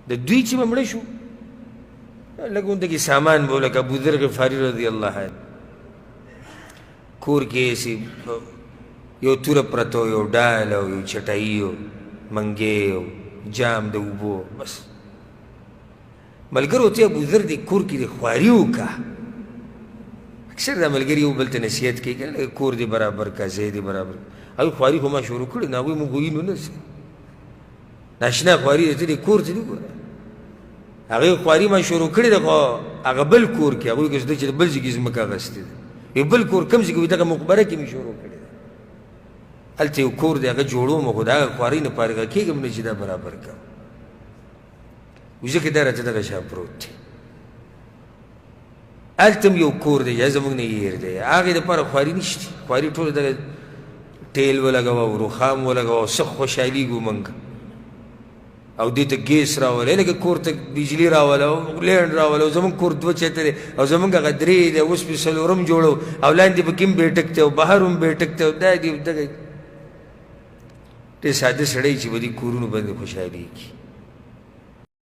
د دوی چې به مړه شو لږ غونده کې سامان به لکه ابوذر غفاري رضی الله عنه کور کې ایسې یو توره پرته یو ډال او یو چټایي او منګې او جام د اوبو بس ملګرو ته ابوذر دې کور کې د خواري وکړه اکثر دا ملګري یو بل ته نصیحت کوي که کور دې برابر کا ځای دې برابر هغوی خواري خو ما شروع کړې نو هغوی موږ وینو نه سي ناشنا خواري دی ته دې کور ته دې ګوره هغې خواري ما شروع کړې ده خو هغه بل کور کې هغوی که زده چې بل ځای کې ځمکه اخیستې ده یو بل کور کوم ځای کې وي دغه مقبره کې مې شروع کړې ده هلته یو کور دی هغه جوړوم خو د هغه خوارۍ نه فارغه کېږم نه چې دا برابر کړم ځکه دا راته دغه شا پروت دی هلته هم یو کور دی یا زموږ نه هېر دی هغې دپاره خواري نشته خواري ټوله دغه تیل ولګوه او رخام ولګوه او څه خوشحالېږو موږ او دې ته ګیس راوله لکه کور ته بجلي راوله او لینډ راوله او زموږ کور دوه چته دی او زموږ هغه درې دی اوس پې څلورم جوړو او لاندې پکې هم بیټک دی او بهر هم بیټک دی او دا دی دغه ډېر ساده سړی چې په دې کورونو باندې خوشحالېږي